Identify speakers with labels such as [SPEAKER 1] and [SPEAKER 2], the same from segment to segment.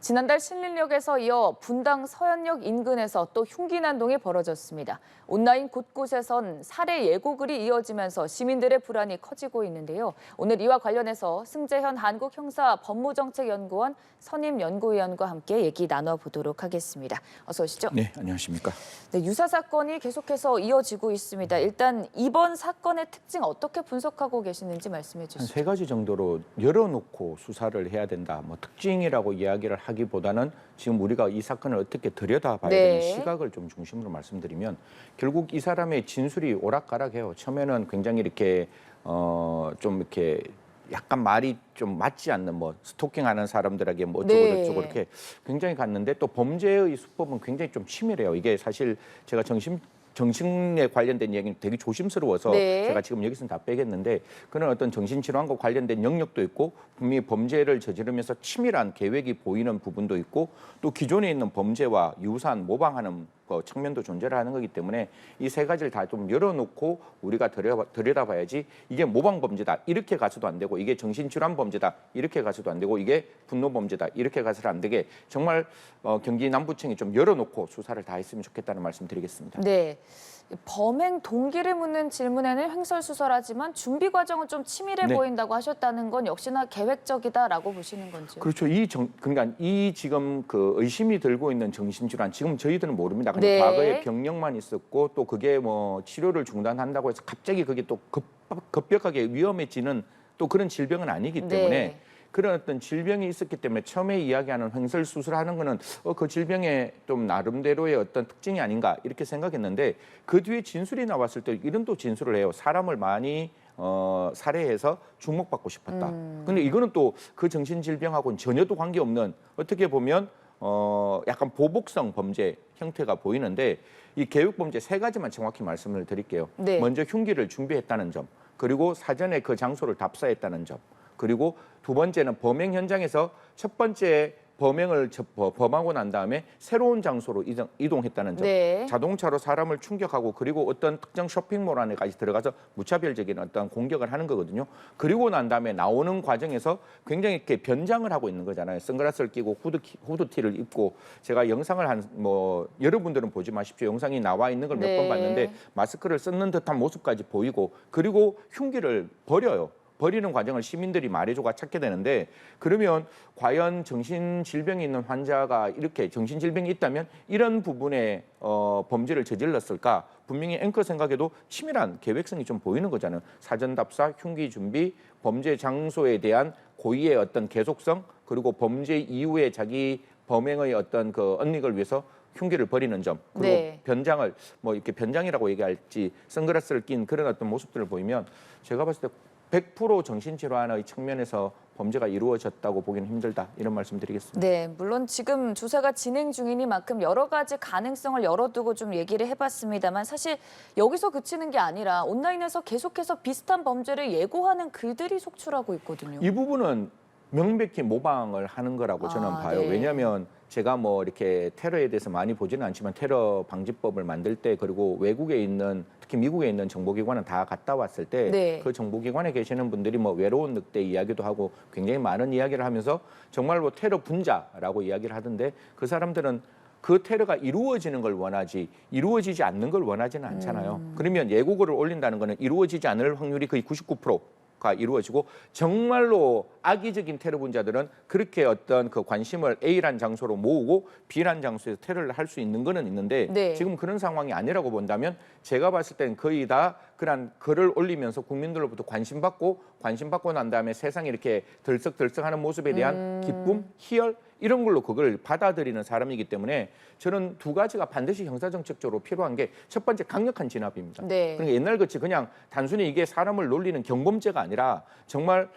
[SPEAKER 1] 지난달 신림역에서 이어 분당 서현역 인근에서 또 흉기 난동이 벌어졌습니다. 온라인 곳곳에선 살해 예고글이 이어지면서 시민들의 불안이 커지고 있는데요. 오늘 이와 관련해서 승재현 한국형사법무정책연구원 선임연구위원과 함께 얘기 나눠보도록 하겠습니다. 어서 오시죠.
[SPEAKER 2] 네, 안녕하십니까.
[SPEAKER 1] 네, 유사 사건이 계속해서 이어지고 있습니다. 일단 이번 사건의 특징 어떻게 분석하고 계시는지 말씀해 주시죠.
[SPEAKER 2] 한 3가지 정도로 열어놓고 수사를 해야 된다. 뭐 특징이라고 이야기를 하기보다는 지금 우리가 이 사건을 어떻게 들여다봐야 되는 시각을 좀 중심으로 말씀드리면 결국 이 사람의 진술이 오락가락해요. 처음에는 굉장히 이렇게 좀 이렇게 약간 말이 좀 맞지 않는 뭐 스토킹하는 사람들에게 뭐 어쩌고 저쩌고 이렇게 굉장히 갔는데 또 범죄의 수법은 굉장히 좀 치밀해요. 이게 사실 제가 정신에 관련된 얘기는 되게 조심스러워서 제가 지금 여기서는 다 빼겠는데 그런 어떤 정신질환과 관련된 영역도 있고 분명히 범죄를 저지르면서 치밀한 계획이 보이는 부분도 있고 또 기존에 있는 범죄와 유사한 모방하는 측면도 존재를 하는 거기 때문에 이 3가지를 다 좀 열어놓고 우리가 들여다봐야지 이게 모방 범죄다 이렇게 가서도 안 되고 이게 정신질환 범죄다 이렇게 가서도 안 되고 이게 분노 범죄다 이렇게 가서는 안 되게 정말 경기 남부청이 좀 열어놓고 수사를 다 했으면 좋겠다는 말씀 드리겠습니다.
[SPEAKER 1] 네. 범행 동기를 묻는 질문에는 횡설수설하지만 준비 과정은 좀 치밀해 보인다고 하셨다는 건 역시나 계획적이다라고 보시는 건지요?
[SPEAKER 2] 그렇죠. 그러니까 이 지금 그 의심이 들고 있는 정신질환 지금 저희들은 모릅니다. 근데 과거에 병력만 있었고 또 그게 뭐 치료를 중단한다고 해서 갑자기 그게 또 급격하게 위험해지는 또 그런 질병은 아니기 때문에 그런 어떤 질병이 있었기 때문에 처음에 이야기하는 횡설수설하는 거는 그 질병의 좀 나름대로의 어떤 특징이 아닌가 이렇게 생각했는데 그 뒤에 진술이 나왔을 때 이런 또 진술을 해요. 사람을 많이 살해해서 주목받고 싶었다. 근데 이거는 또 그 정신질병하고는 전혀도 관계없는 어떻게 보면 약간 보복성 범죄 형태가 보이는데 이 계획범죄 3가지만 정확히 말씀을 드릴게요. 먼저 흉기를 준비했다는 점, 그리고 사전에 그 장소를 답사했다는 점, 그리고 2번째는 범행 현장에서 첫 번째 범행을 범하고 난 다음에 새로운 장소로 이동했다는 점, 자동차로 사람을 충격하고 그리고 어떤 특정 쇼핑몰 안에까지 들어가서 무차별적인 어떤 공격을 하는 거거든요. 그리고 난 다음에 나오는 과정에서 굉장히 이렇게 변장을 하고 있는 거잖아요. 선글라스를 끼고 후드티를 입고 제가 영상을 여러분들은 보지 마십시오. 영상이 나와 있는 걸 몇 번 봤는데 마스크를 쓰는 듯한 모습까지 보이고 그리고 흉기를 버리는 과정을 시민들이 말해줘가 찾게 되는데 그러면 과연 정신질병이 있는 환자가 이렇게 정신질병이 있다면 이런 부분에 범죄를 저질렀을까? 분명히 앵커 생각에도 치밀한 계획성이 좀 보이는 거잖아요. 사전 답사, 흉기 준비, 범죄 장소에 대한 고의의 어떤 계속성 그리고 범죄 이후에 자기 범행의 어떤 그 은닉을 위해서 흉기를 버리는 점 그리고 변장을 뭐 이렇게 변장이라고 얘기할지 선글라스를 낀 그런 어떤 모습들을 보이면 제가 봤을 때 100% 정신질환의 측면에서 범죄가 이루어졌다고 보기는 힘들다 이런 말씀드리겠습니다.
[SPEAKER 1] 네, 물론 지금 조사가 진행 중이니만큼 여러 가지 가능성을 열어두고 좀 얘기를 해봤습니다만 사실 여기서 그치는 게 아니라 온라인에서 계속해서 비슷한 범죄를 예고하는 글들이 속출하고 있거든요.
[SPEAKER 2] 이 부분은 명백히 모방을 하는 거라고 저는 봐요. 왜냐하면 제가 뭐 이렇게 테러에 대해서 많이 보지는 않지만 테러 방지법을 만들 때 그리고 외국에 있는 특히 미국에 있는 정보기관은 다 갔다 왔을 때 그 정보기관에 계시는 분들이 뭐 외로운 늑대 이야기도 하고 굉장히 많은 이야기를 하면서 정말 뭐 테러 분자라고 이야기를 하던데 그 사람들은 그 테러가 이루어지는 걸 원하지 이루어지지 않는 걸 원하지는 않잖아요. 그러면 예고글을 올린다는 거는 이루어지지 않을 확률이 거의 99%가 이루어지고 정말로 악의적인 테러 분자들은 그렇게 어떤 그 관심을 A란 장소로 모으고 B란 장소에서 테러를 할 수 있는 거는 있는데 지금 그런 상황이 아니라고 본다면 제가 봤을 땐 거의 다 그런 글을 올리면서 국민들로부터 관심받고 난 다음에 세상에 이렇게 들썩들썩하는 모습에 대한 기쁨, 희열 이런 걸로 그걸 받아들이는 사람이기 때문에 저는 2가지가 반드시 형사정책적으로 필요한 게 첫 번째 강력한 진압입니다. 그러니까 옛날같이 그냥 단순히 이게 사람을 놀리는 경범죄가 아니라 정말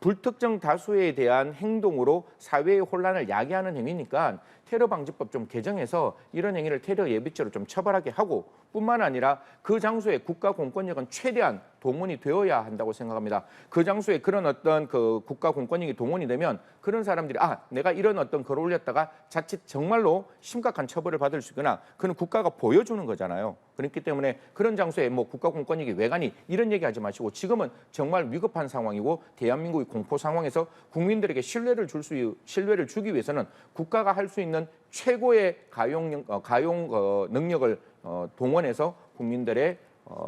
[SPEAKER 2] 불특정 다수에 대한 행동으로 사회의 혼란을 야기하는 행위니까 테러 방지법 좀 개정해서 이런 행위를 테러 예비죄로 좀 처벌하게 하고 뿐만 아니라 그 장소에 국가 공권력은 최대한 동원이 되어야 한다고 생각합니다. 그 장소에 그런 어떤 그 국가 공권력이 동원이 되면 그런 사람들이 내가 이런 어떤 글을 올렸다가 자칫 정말로 심각한 처벌을 받을 수 있거나 그는 국가가 보여주는 거잖아요. 그렇기 때문에 그런 장소에 뭐 국가 공권력이 왜 가니 이런 얘기하지 마시고 지금은 정말 위급한 상황이고 대한민국의 공포 상황에서 국민들에게 신뢰를 주기 위해서는 국가가 할 수 있는 최고의 가용 능력을 동원해서 국민들의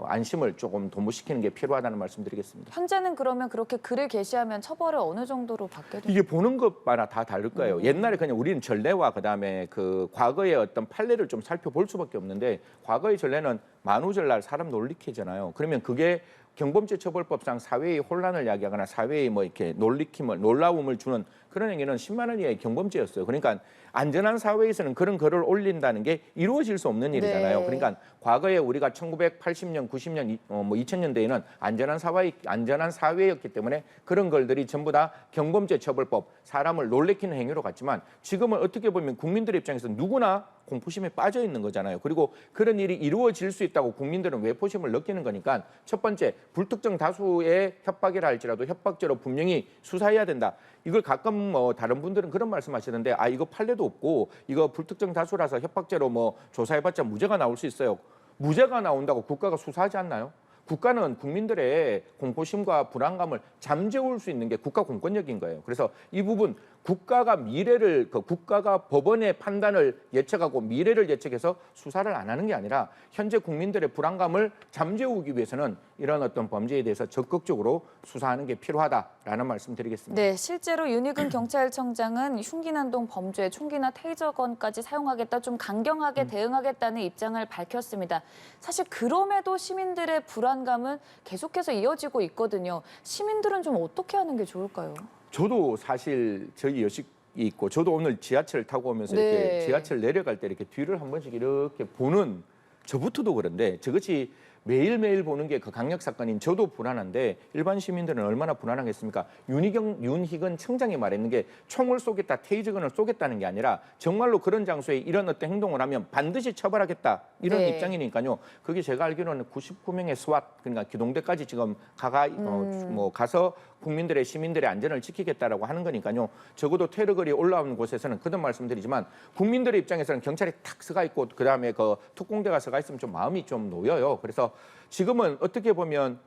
[SPEAKER 2] 안심을 조금 도모시키는 게 필요하다는 말씀드리겠습니다.
[SPEAKER 1] 현재는 그러면 그렇게 글을 게시하면 처벌을 어느 정도로 받게 됩니까?
[SPEAKER 2] 이게 보는 것마다 다 다를 거예요. 옛날에 그냥 우리는 전례와 그다음에 그 과거의 어떤 판례를 좀 살펴볼 수밖에 없는데 과거의 전례는 만우절날 사람 놀리키잖아요. 그러면 그게 경범죄처벌법상 사회의 혼란을 야기하거나 사회의 뭐 이렇게 놀라움을 주는 그런 행위는 10만 원 이하의 경범죄였어요. 그러니까 안전한 사회에서는 그런 글을 올린다는 게 이루어질 수 없는 일이잖아요.
[SPEAKER 1] 네.
[SPEAKER 2] 그러니까 과거에 우리가 1980년, 90년, 2000년대에는 안전한 사회였기 때문에 그런 글들이 전부 다 경범죄처벌법, 사람을 놀래키는 행위로 갔지만 지금은 어떻게 보면 국민들 입장에서 누구나 공포심에 빠져 있는 거잖아요. 그리고 그런 일이 이루어질 수 있다고 국민들은 외포심을 느끼는 거니까 첫 번째, 불특정 다수의 협박이라 할지라도 협박죄로 분명히 수사해야 된다. 이걸 가끔 뭐 다른 분들은 그런 말씀하시는데 이거 판례도 없고 이거 불특정 다수라서 협박죄로 뭐 조사해봤자 무죄가 나올 수 있어요. 무죄가 나온다고 국가가 수사하지 않나요? 국가는 국민들의 공포심과 불안감을 잠재울 수 있는 게 국가 공권력인 거예요. 그래서 이 부분 국가가 국가가 법원의 판단을 예측하고 미래를 예측해서 수사를 안 하는 게 아니라 현재 국민들의 불안감을 잠재우기 위해서는 이런 어떤 범죄에 대해서 적극적으로 수사하는 게 필요하다라는 말씀드리겠습니다.
[SPEAKER 1] 네, 실제로 윤희근 경찰청장은 흉기난동 범죄, 총기나 테이저건까지 사용하겠다, 좀 강경하게 대응하겠다는 입장을 밝혔습니다. 사실 그럼에도 시민들의 불안감은 계속해서 이어지고 있거든요. 시민들은 좀 어떻게 하는 게 좋을까요?
[SPEAKER 2] 저도 사실 저희 여식이 있고 저도 오늘 지하철 타고 오면서
[SPEAKER 1] 네.
[SPEAKER 2] 이렇게 지하철 내려갈 때 이렇게 뒤를 한 번씩 이렇게 보는 저부터도 그런데 저것이 매일매일 보는 게 그 강력 사건인 저도 불안한데 일반 시민들은 얼마나 불안하겠습니까? 윤희근 청장이 말했는 게 총을 쏘겠다, 테이저건을 쏘겠다는 게 아니라 정말로 그런 장소에 이런 어떤 행동을 하면 반드시 처벌하겠다 이런
[SPEAKER 1] 네.
[SPEAKER 2] 입장이니까요. 그게 제가 알기로는 99명의 스왓 그러니까 기동대까지 지금 가서 국민들의 시민들의 안전을 지키겠다라고 하는 거니까요. 적어도 테러글이 올라오는 곳에서는 그런 말씀드리지만 국민들의 입장에서는 경찰이 탁 서가 있고 그다음에 그 특공대가 서가 있으면 좀 마음이 좀 놓여요. 그래서 지금은 어떻게 보면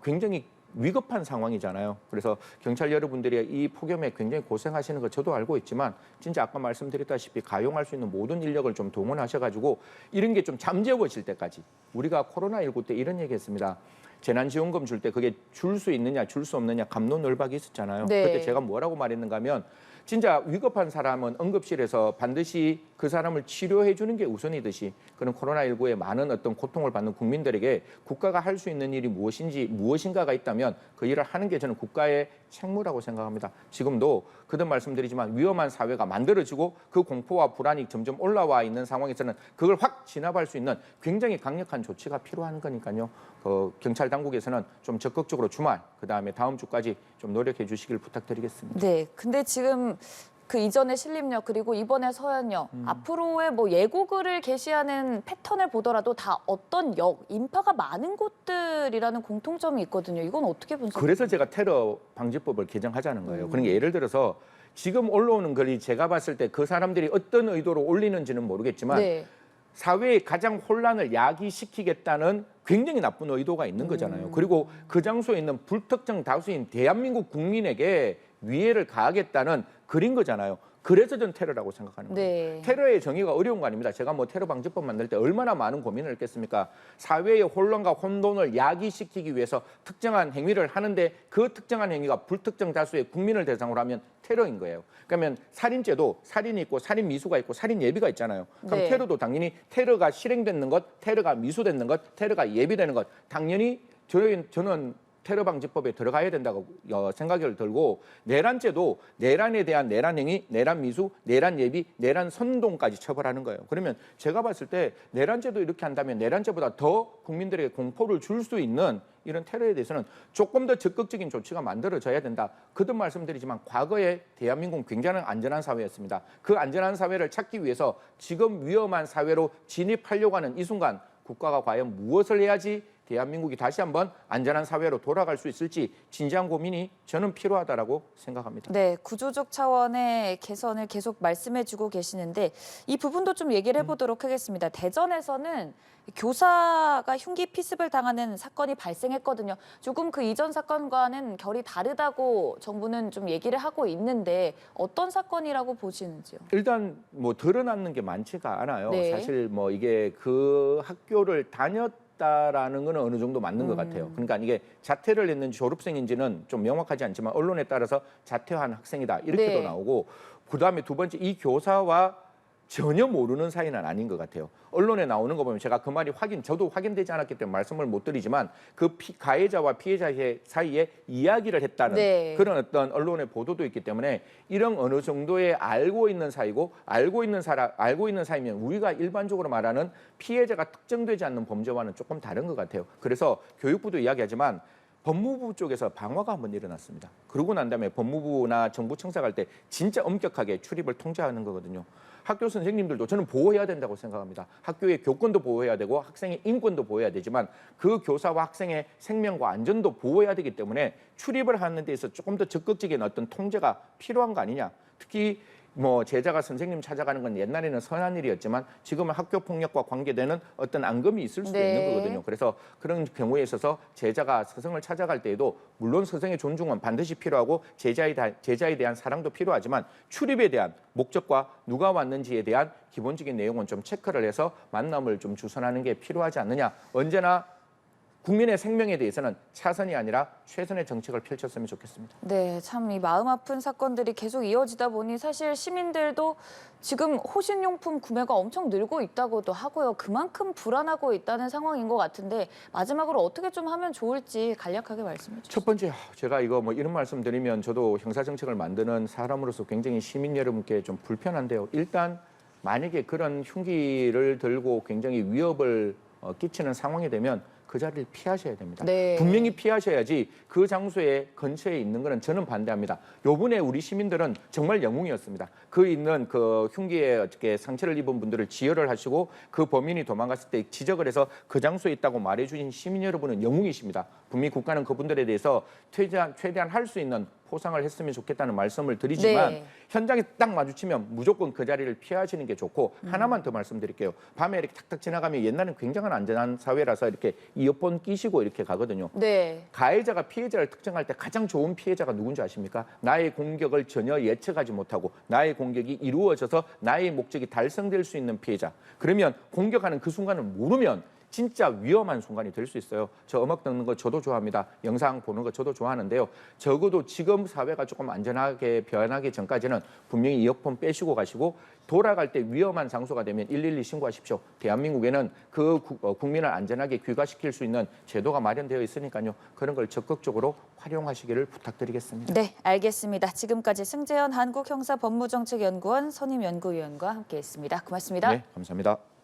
[SPEAKER 2] 굉장히 위급한 상황이잖아요. 그래서 경찰 여러분들이 이 폭염에 굉장히 고생하시는 거 저도 알고 있지만 진짜 아까 말씀드렸다시피 가용할 수 있는 모든 인력을 좀 동원하셔가지고 이런 게 좀 잠재워질 때까지 우리가 코로나19 때 이런 얘기했습니다. 재난지원금 줄 때 그게 줄 수 있느냐 줄 수 없느냐 갑론을박이 있었잖아요.
[SPEAKER 1] 네.
[SPEAKER 2] 그때 제가 뭐라고 말했는가 하면 진짜 위급한 사람은 응급실에서 반드시 그 사람을 치료해 주는 게 우선이듯이 그런 코로나19에 많은 어떤 고통을 받는 국민들에게 국가가 할 수 있는 일이 무엇인가가 있다면 그 일을 하는 게 저는 국가의 책무라고 생각합니다. 지금도 거듭 말씀드리지만 위험한 사회가 만들어지고 그 공포와 불안이 점점 올라와 있는 상황에서는 그걸 확 진압할 수 있는 굉장히 강력한 조치가 필요한 거니까요. 경찰 당국에서는 좀 적극적으로 주말 그다음에 다음 주까지 좀 노력해 주시길 부탁드리겠습니다.
[SPEAKER 1] 네, 근데 지금 그 이전의 신림역 그리고 이번에 서현역 앞으로의 뭐 예고글을 게시하는 패턴을 보더라도 다 어떤 역, 인파가 많은 곳들이라는 공통점이 있거든요. 이건 어떻게 분석해요?
[SPEAKER 2] 그래서 제가 테러 방지법을 개정하자는 거예요. 그러니까 예를 들어서 지금 올라오는 글이 제가 봤을 때 그 사람들이 어떤 의도로 올리는지는 모르겠지만
[SPEAKER 1] 네.
[SPEAKER 2] 사회의 가장 혼란을 야기시키겠다는 굉장히 나쁜 의도가 있는 거잖아요. 그리고 그 장소에 있는 불특정 다수인 대한민국 국민에게 위해를 가하겠다는 글인 거잖아요. 그래서 전 테러라고 생각하는 거예요.
[SPEAKER 1] 네.
[SPEAKER 2] 테러의 정의가 어려운 거 아닙니다. 제가 뭐 테러 방지법 만들 때 얼마나 많은 고민을 했겠습니까? 사회의 혼란과 혼돈을 야기시키기 위해서 특정한 행위를 하는데 그 특정한 행위가 불특정 다수의 국민을 대상으로 하면 테러인 거예요. 그러면 살인죄도 살인이 있고 살인 미수가 있고 살인 예비가 있잖아요. 그럼
[SPEAKER 1] 네.
[SPEAKER 2] 테러도 당연히 테러가 실행되는 것, 테러가 미수되는 것, 테러가 예비되는 것 당연히 저는 테러 방지법에 들어가야 된다고 생각을 들고 내란죄도 내란에 대한 내란 행위, 내란 미수, 내란 예비, 내란 선동까지 처벌하는 거예요. 그러면 제가 봤을 때 내란죄도 이렇게 한다면 내란죄보다 더 국민들에게 공포를 줄 수 있는 이런 테러에 대해서는 조금 더 적극적인 조치가 만들어져야 된다. 거듭 말씀드리지만 과거에 대한민국은 굉장히 안전한 사회였습니다. 그 안전한 사회를 찾기 위해서 지금 위험한 사회로 진입하려고 하는 이 순간 국가가 과연 무엇을 해야지 대한민국이 다시 한번 안전한 사회로 돌아갈 수 있을지 진지한 고민이 저는 필요하다라고 생각합니다.
[SPEAKER 1] 네, 구조적 차원의 개선을 계속 말씀해주고 계시는데 이 부분도 좀 얘기를 해보도록 하겠습니다. 대전에서는 교사가 흉기 피습을 당하는 사건이 발생했거든요. 조금 그 이전 사건과는 결이 다르다고 정부는 좀 얘기를 하고 있는데 어떤 사건이라고 보시는지요?
[SPEAKER 2] 일단 뭐 드러나는 게 많지가 않아요.
[SPEAKER 1] 네.
[SPEAKER 2] 사실 뭐 이게 그 학교를 다녔다라는 거는 어느 정도 맞는 것 같아요. 그러니까 이게 자퇴를 했는지 졸업생인지는 좀 명확하지 않지만 언론에 따라서 자퇴한 학생이다 이렇게도
[SPEAKER 1] 네.
[SPEAKER 2] 나오고 그다음에 두 번째 이 교사와 전혀 모르는 사이는 아닌 것 같아요. 언론에 나오는 거 보면 제가 그 말이 저도 확인되지 않았기 때문에 말씀을 못 드리지만 그 가해자와 피해자 사이에 이야기를 했다는
[SPEAKER 1] 네.
[SPEAKER 2] 그런 어떤 언론의 보도도 있기 때문에 이런 어느 정도의 알고 있는 사이고 알고 있는 사이면 우리가 일반적으로 말하는 피해자가 특정되지 않는 범죄와는 조금 다른 것 같아요. 그래서 교육부도 이야기하지만 법무부 쪽에서 방화가 한번 일어났습니다. 그러고 난 다음에 법무부나 정부 청사갈 때 진짜 엄격하게 출입을 통제하는 거거든요. 학교 선생님들도 저는 보호해야 된다고 생각합니다. 학교의 교권도 보호해야 되고 학생의 인권도 보호해야 되지만 그 교사와 학생의 생명과 안전도 보호해야 되기 때문에 출입을 하는 데 있어서 조금 더 적극적인 어떤 통제가 필요한 거 아니냐. 특히 뭐 제자가 선생님 찾아가는 건 옛날에는 선한 일이었지만 지금은 학교 폭력과 관계되는 어떤 앙금이 있을 수도
[SPEAKER 1] 네.
[SPEAKER 2] 있는 거거든요. 그래서 그런 경우에 있어서 제자가 스승을 찾아갈 때에도 물론 스승의 존중은 반드시 필요하고 제자에 대한 사랑도 필요하지만 출입에 대한 목적과 누가 왔는지에 대한 기본적인 내용은 좀 체크를 해서 만남을 좀 주선하는 게 필요하지 않느냐. 언제나 국민의 생명에 대해서는 차선이 아니라 최선의 정책을 펼쳤으면 좋겠습니다.
[SPEAKER 1] 네, 참 이 마음 아픈 사건들이 계속 이어지다 보니 사실 시민들도 지금 호신용품 구매가 엄청 늘고 있다고도 하고요. 그만큼 불안하고 있다는 상황인 것 같은데 마지막으로 어떻게 좀 하면 좋을지 간략하게 말씀해 주시죠.
[SPEAKER 2] 첫 번째, 제가 이거 뭐 이런 말씀 드리면 저도 형사정책을 만드는 사람으로서 굉장히 시민 여러분께 좀 불편한데요. 일단 만약에 그런 흉기를 들고 굉장히 위협을 끼치는 상황이 되면 그 자리를 피하셔야 됩니다.
[SPEAKER 1] 네.
[SPEAKER 2] 분명히 피하셔야지 그 장소에 근처에 있는 거는 저는 반대합니다. 요번에 우리 시민들은 정말 영웅이었습니다. 그 있는 그 흉기에 어떻게 상처를 입은 분들을 지혈을 하시고 그 범인이 도망갔을 때 지적을 해서 그 장소에 있다고 말해주신 시민 여러분은 영웅이십니다. 분명히 국가는 그분들에 대해서 최대한 할 수 있는 포상을 했으면 좋겠다는 말씀을 드리지만
[SPEAKER 1] 네.
[SPEAKER 2] 현장에 딱 마주치면 무조건 그 자리를 피하시는 게 좋고 하나만 더 말씀드릴게요. 밤에 이렇게 탁탁 지나가면 옛날엔 굉장한 안전한 사회라서 이렇게 이어폰 끼시고 이렇게 가거든요.
[SPEAKER 1] 네.
[SPEAKER 2] 가해자가 피해자를 특정할 때 가장 좋은 피해자가 누군지 아십니까? 나의 공격을 전혀 예측하지 못하고 나의 공격이 이루어져서 나의 목적이 달성될 수 있는 피해자. 그러면 공격하는 그 순간을 모르면 진짜 위험한 순간이 될 수 있어요. 저 음악 듣는 거 저도 좋아합니다. 영상 보는 거 저도 좋아하는데요. 적어도 지금 사회가 조금 안전하게 변하기 전까지는 분명히 이어폰 빼시고 가시고 돌아갈 때 위험한 장소가 되면 112 신고하십시오. 대한민국에는 그 국민을 안전하게 귀가시킬 수 있는 제도가 마련되어 있으니까요. 그런 걸 적극적으로 활용하시기를 부탁드리겠습니다.
[SPEAKER 1] 네, 알겠습니다. 지금까지 승재현 한국형사법무정책연구원 선임연구위원과 함께했습니다. 고맙습니다.
[SPEAKER 2] 네, 감사합니다.